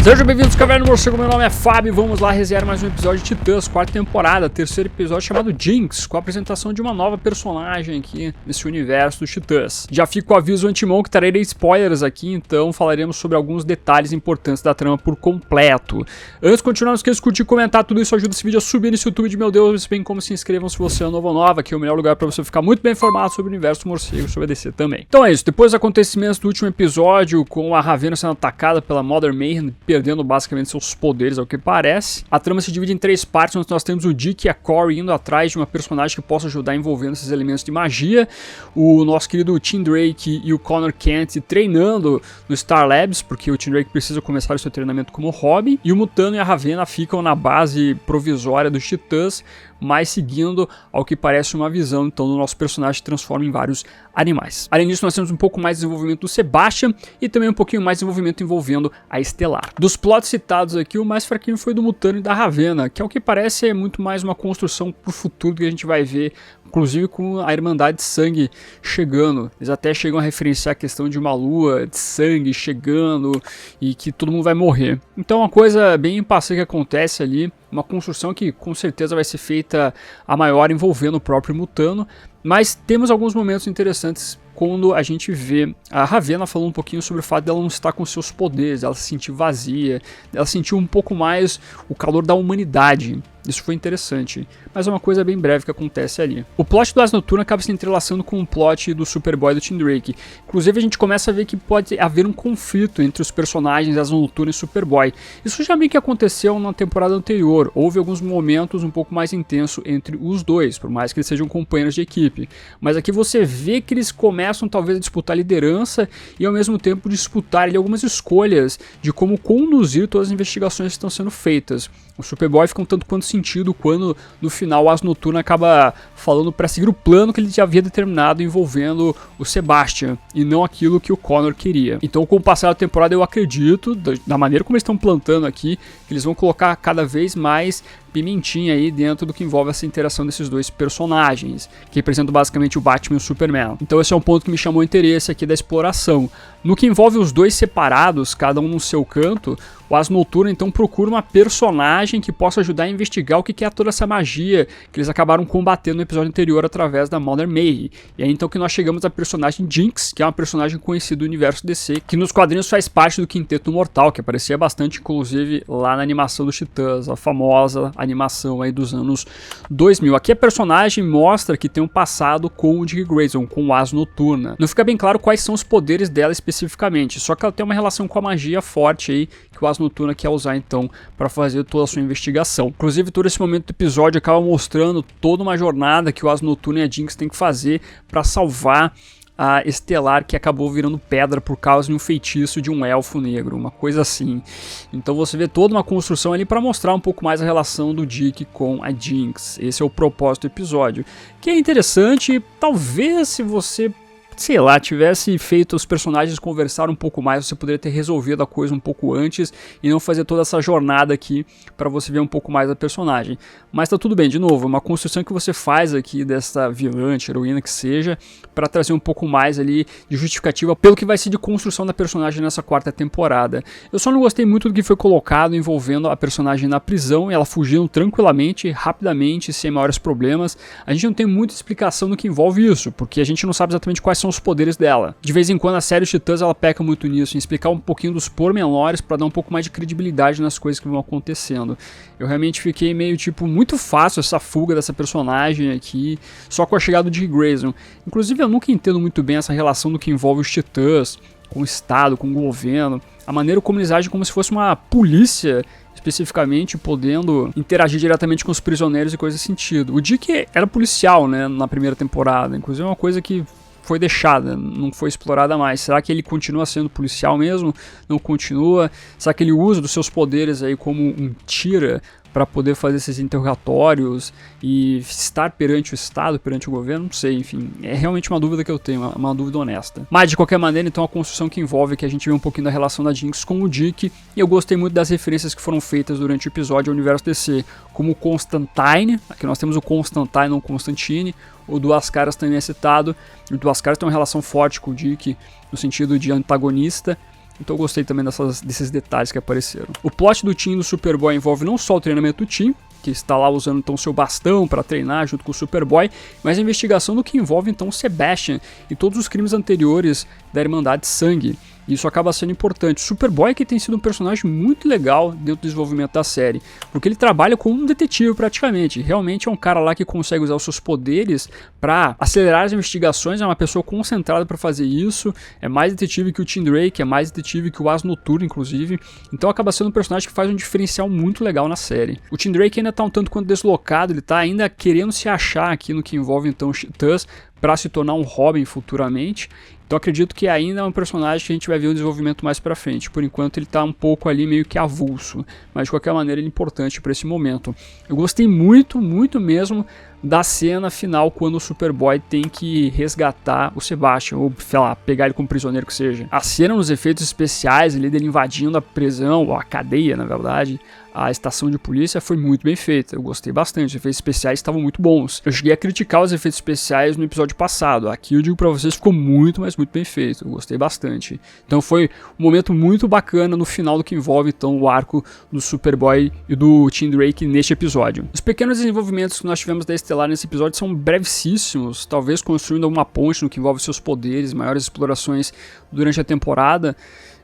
Sejam bem-vindos, Caverna do Morcego, meu nome é Fábio, vamos lá resenhar mais um episódio de Titãs, quarta temporada, terceiro episódio chamado Jinx, com a apresentação de uma nova personagem aqui nesse universo dos Titãs. Já fico com o aviso antemão que trarei spoilers aqui, então falaremos sobre alguns detalhes importantes da trama por completo. Antes de continuar, não esqueça de curtir e comentar, tudo isso ajuda esse vídeo a subir nesse YouTube de meu Deus, bem como se inscrevam se você é novo ou nova, que é o melhor lugar para você ficar muito bem informado sobre o universo do morcego, sobre a DC também. Então é isso, depois dos acontecimentos do último episódio, com a Ravenna sendo atacada pela Mother Mayhem, perdendo basicamente seus poderes, ao que parece. A trama se divide em três partes, onde nós temos o Dick e a Kory indo atrás de uma personagem que possa ajudar envolvendo esses elementos de magia, o nosso querido Tim Drake e o Connor Kent treinando no Star Labs, porque o Tim Drake precisa começar o seu treinamento como Robin, e o Mutano e a Ravenna ficam na base provisória dos Titãs, mas seguindo ao que parece uma visão então do nosso personagem se transforma em vários animais. Além disso, nós temos um pouco mais de desenvolvimento do Sebastian e também um pouquinho mais de desenvolvimento envolvendo a Estelar. Dos plots citados aqui, o mais fraquinho foi do Mutano e da Ravenna, que ao que parece é muito mais uma construção pro futuro que a gente vai ver, inclusive com a Irmandade de Sangue chegando. Eles até chegam a referenciar a questão de uma lua de sangue chegando e que todo mundo vai morrer. Então uma coisa bem impassível que acontece ali, uma construção que com certeza vai ser feita a maior envolvendo o próprio Mutano, mas temos alguns momentos interessantes quando a gente vê a Ravenna falando um pouquinho sobre o fato dela não estar com seus poderes, ela se sentir vazia, ela sentiu um pouco mais o calor da humanidade. Isso foi interessante, mas é uma coisa bem breve que acontece ali. O plot do Asa Noturna acaba se entrelaçando com o plot do Superboy do Tim Drake. Inclusive a gente começa a ver que pode haver um conflito entre os personagens Asa Noturna e Superboy. Isso já meio que aconteceu na temporada anterior. Houve alguns momentos um pouco mais intensos entre os dois, por mais que eles sejam companheiros de equipe. Mas aqui você vê que eles começam talvez a disputar liderança e ao mesmo tempo disputar ali, algumas escolhas de como conduzir todas as investigações que estão sendo feitas. O Superboy fica um tanto quanto sentido quando no final o Asa Noturna acaba falando para seguir o plano que ele já havia determinado envolvendo o Sebastian e não aquilo que o Connor queria. Então com o passar da temporada eu acredito, da maneira como eles estão plantando aqui, que eles vão colocar cada vez mais pimentinha aí dentro do que envolve essa interação desses dois personagens, que representam basicamente o Batman e o Superman. Então esse é um ponto que me chamou o interesse aqui da exploração. No que envolve os dois separados, cada um no seu canto, o Asa Noturna então procura uma personagem que possa ajudar a investigar o que é toda essa magia que eles acabaram combatendo no episódio anterior através da Mother Mayhem. E aí então que nós chegamos à personagem Jinx, que é uma personagem conhecida do universo DC, que nos quadrinhos faz parte do Quinteto Mortal, que aparecia bastante inclusive lá na animação dos Titãs, a famosa animação aí dos anos 2000. Aqui a personagem mostra que tem um passado com o Dick Grayson, com o Asa Noturna. Não fica bem claro quais são os poderes dela especificamente, só que ela tem uma relação com a magia forte aí, que o Asa Noturna quer usar então para fazer toda a sua investigação. Inclusive todo esse momento do episódio acaba mostrando toda uma jornada que o Asa Noturna e a Jinx têm que fazer para salvar a Estelar, que acabou virando pedra por causa de um feitiço de um elfo negro, uma coisa assim. Então você vê toda uma construção ali para mostrar um pouco mais a relação do Dick com a Jinx. Esse é o propósito do episódio, que é interessante. Talvez se você, sei lá, tivesse feito os personagens conversar um pouco mais, você poderia ter resolvido a coisa um pouco antes e não fazer toda essa jornada aqui para você ver um pouco mais da personagem. Mas tá tudo bem, de novo, é uma construção que você faz aqui dessa vilã, heroína que seja, para trazer um pouco mais ali de justificativa pelo que vai ser de construção da personagem nessa quarta temporada. Eu só não gostei muito do que foi colocado envolvendo a personagem na prisão, ela fugindo tranquilamente, rapidamente, sem maiores problemas. A gente não tem muita explicação no que envolve isso, porque a gente não sabe exatamente quais são os poderes dela. De vez em quando a série Titãs ela peca muito nisso, em explicar um pouquinho dos pormenores para dar um pouco mais de credibilidade nas coisas que vão acontecendo. Eu realmente fiquei meio tipo, muito fácil essa fuga dessa personagem aqui, só com a chegada do Dick Grayson. Inclusive eu nunca entendo muito bem essa relação do que envolve os Titãs com o Estado, com o governo, a maneira como eles agem como se fosse uma polícia especificamente, podendo interagir diretamente com os prisioneiros e coisas desse sentido. O Dick era policial, né, na primeira temporada, inclusive é uma coisa que foi deixada, não foi explorada mais. Será que ele continua sendo policial mesmo? Não continua? Será que ele usa dos seus poderes aí como um tira para poder fazer esses interrogatórios e estar perante o Estado, perante o governo? Não sei, enfim, é realmente uma dúvida que eu tenho, uma dúvida honesta. Mas de qualquer maneira, então a construção que envolve que a gente vê um pouquinho da relação da Jinx com o Dick, e eu gostei muito das referências que foram feitas durante o episódio ao universo DC, como o Constantine, aqui nós temos o Constantine, não Constantine, o Duas Caras também é citado, o Duas Caras tem uma relação forte com o Dick, no sentido de antagonista, Então eu gostei também desses detalhes que apareceram. O plot do Tim e do Superboy envolve não só o treinamento do Tim, que está lá usando então seu bastão para treinar junto com o Superboy, mas a investigação do que envolve então o Sebastian e todos os crimes anteriores da Irmandade Sangue. Isso acaba sendo importante. O Superboy que tem sido um personagem muito legal dentro do desenvolvimento da série, porque ele trabalha como um detetive praticamente. Realmente é um cara lá que consegue usar os seus poderes para acelerar as investigações, é uma pessoa concentrada para fazer isso, é mais detetive que o Tim Drake, é mais detetive que o Asa Noturno, inclusive. Então acaba sendo um personagem que faz um diferencial muito legal na série. O Tim Drake ainda tá um tanto quanto deslocado, ele tá ainda querendo se achar aqui no que envolve então os Titãs para se tornar um Robin futuramente. Então acredito que ainda é um personagem que a gente vai ver um desenvolvimento mais pra frente. Por enquanto ele tá um pouco ali meio que avulso, mas de qualquer maneira ele é importante para esse momento. Eu gostei muito, muito mesmo da cena final quando o Superboy tem que resgatar o Sebastian, ou sei lá, pegar ele como prisioneiro que seja. A cena nos efeitos especiais ali dele invadindo a prisão, ou a cadeia na verdade, a estação de polícia foi muito bem feita, eu gostei bastante, os efeitos especiais estavam muito bons. Eu cheguei a criticar os efeitos especiais no episódio passado, aqui eu digo pra vocês, ficou muito, mas muito bem feito, eu gostei bastante. Então foi um momento muito bacana no final do que envolve então o arco do Superboy e do Tim Drake neste episódio. Os pequenos desenvolvimentos que nós tivemos da Estelar nesse episódio são brevíssimos, talvez construindo alguma ponte no que envolve seus poderes, maiores explorações durante a temporada.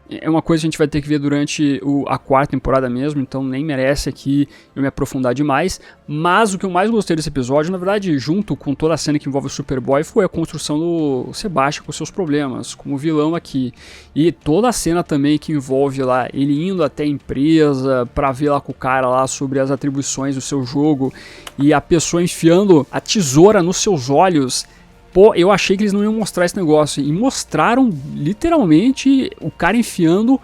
É uma coisa que a gente vai ter que ver durante a quarta temporada mesmo, então nem merece aqui eu me aprofundar demais. Mas o que eu mais gostei desse episódio, na verdade, junto com toda a cena que envolve o Superboy, foi a construção do Sebastian com seus problemas, como vilão aqui. E toda a cena também que envolve lá ele indo até a empresa pra ver lá com o cara lá sobre as atribuições do seu jogo e a pessoa enfiando a tesoura nos seus olhos. Pô, eu achei que eles não iam mostrar esse negócio, e mostraram literalmente o cara enfiando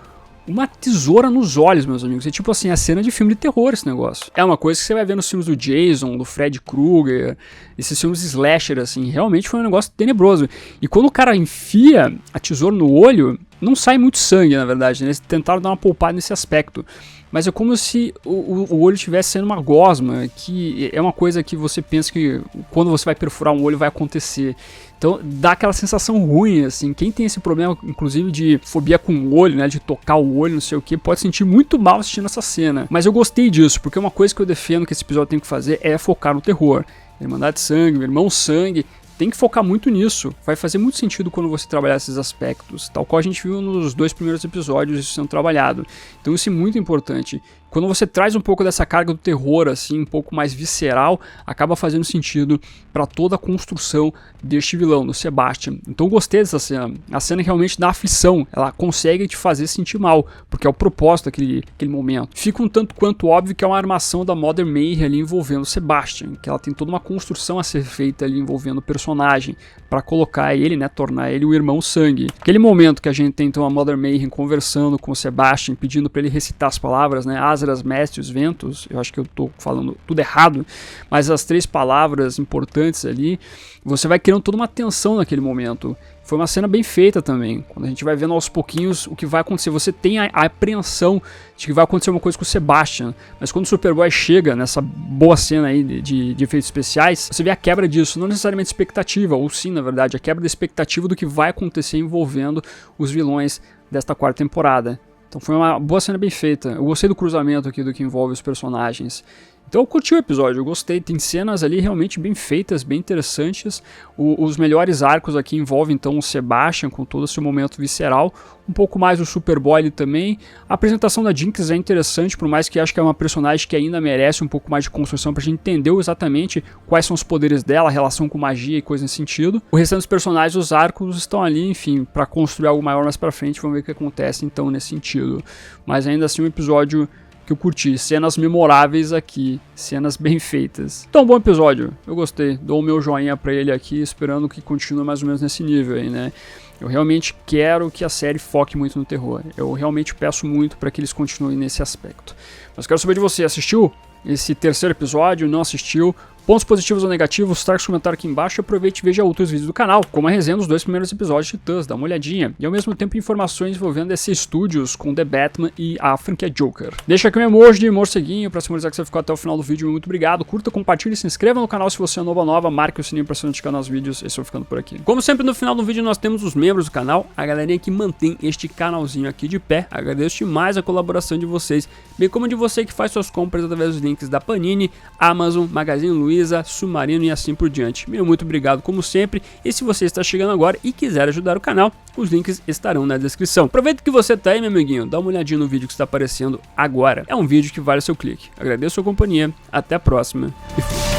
uma tesoura nos olhos, meus amigos. É tipo assim, a cena de filme de terror esse negócio. É uma coisa que você vai ver nos filmes do Jason, do Fred Krueger, esses filmes slasher, assim, realmente foi um negócio tenebroso. E quando o cara enfia a tesoura no olho, não sai muito sangue, na verdade, né? Eles tentaram dar uma poupada nesse aspecto. Mas é como se o olho estivesse sendo uma gosma, que é uma coisa que você pensa que quando você vai perfurar um olho vai acontecer. Então dá aquela sensação ruim, assim. Quem tem esse problema, inclusive, de fobia com o olho, né, de tocar o olho, não sei o que, pode sentir muito mal assistindo essa cena. Mas eu gostei disso, porque uma coisa que eu defendo que esse episódio tem que fazer é focar no terror. Irmandade Sangue, Irmão Sangue, tem que focar muito nisso. Vai fazer muito sentido quando você trabalhar esses aspectos, tal qual a gente viu nos 2 primeiros episódios isso sendo trabalhado. Então isso é muito importante. Quando você traz um pouco dessa carga do terror, assim, um pouco mais visceral, acaba fazendo sentido para toda a construção deste vilão, do Sebastian. Então eu gostei dessa cena. A cena realmente dá aflição, ela consegue te fazer sentir mal, porque é o propósito daquele momento. Fica um tanto quanto óbvio que é uma armação da Mother Mayhem ali envolvendo o Sebastian, que ela tem toda uma construção a ser feita ali envolvendo o personagem, para colocar ele, né, tornar ele o Irmão Sangue. Aquele momento que a gente tem então a Mother Mayhem conversando com o Sebastian, pedindo para ele recitar as palavras, né, Asras, Mestres, Ventos, eu acho que eu tô falando tudo errado, mas as 3 palavras importantes ali, você vai criando toda uma tensão naquele momento. Foi uma cena bem feita também, quando a gente vai vendo aos pouquinhos o que vai acontecer, você tem a apreensão de que vai acontecer uma coisa com o Sebastian, mas quando o Superboy chega nessa boa cena aí de efeitos especiais, você vê a quebra disso, não necessariamente expectativa, ou sim, na verdade, a quebra da expectativa do que vai acontecer envolvendo os vilões desta quarta temporada. Então foi uma boa cena bem feita. Eu gostei do cruzamento aqui do que envolve os personagens. Então eu curti o episódio, eu gostei. Tem cenas ali realmente bem feitas, bem interessantes. Os melhores arcos aqui envolvem então o Sebastian com todo esse momento visceral. Um pouco mais o Superboy ali também. A apresentação da Jinx é interessante, por mais que acho que é uma personagem que ainda merece um pouco mais de construção pra gente entender exatamente quais são os poderes dela, a relação com magia e coisa nesse sentido. O restante dos personagens, os arcos estão ali, enfim, pra construir algo maior mais pra frente. Vamos ver o que acontece então nesse sentido. Mas ainda assim um episódio que eu curti, cenas memoráveis aqui, cenas bem feitas. Então, bom episódio, eu gostei, dou o meu joinha pra ele aqui, esperando que continue mais ou menos nesse nível aí, né? Eu realmente quero que a série foque muito no terror, eu realmente peço muito para que eles continuem nesse aspecto. Mas quero saber de você, assistiu esse terceiro episódio, não assistiu? Pontos positivos ou negativos, traga os comentários aqui embaixo e aproveite e veja outros vídeos do canal, como a resenha dos 2 primeiros episódios de Titãs, dá uma olhadinha. E ao mesmo tempo informações envolvendo DC Studios com The Batman e a franquia Joker. Deixa aqui um emoji de morceguinho pra simbolizar que você ficou até o final do vídeo, muito obrigado. Curta, compartilhe, se inscreva no canal se você é novo ou nova, marque o sininho pra se notificar nos vídeos, esse eu ficando por aqui. Como sempre no final do vídeo nós temos os membros do canal, a galerinha que mantém este canalzinho aqui de pé, agradeço demais a colaboração de vocês, bem como de você que faz suas compras através dos links da Panini, Amazon, Magazine Luiza, Submarino e assim por diante. Meu muito obrigado como sempre, e se você está chegando agora e quiser ajudar o canal, os links estarão na descrição. Aproveita que você tá aí, meu amiguinho, dá uma olhadinha no vídeo que está aparecendo agora. É um vídeo que vale o seu clique. Agradeço a sua companhia, até a próxima e fui.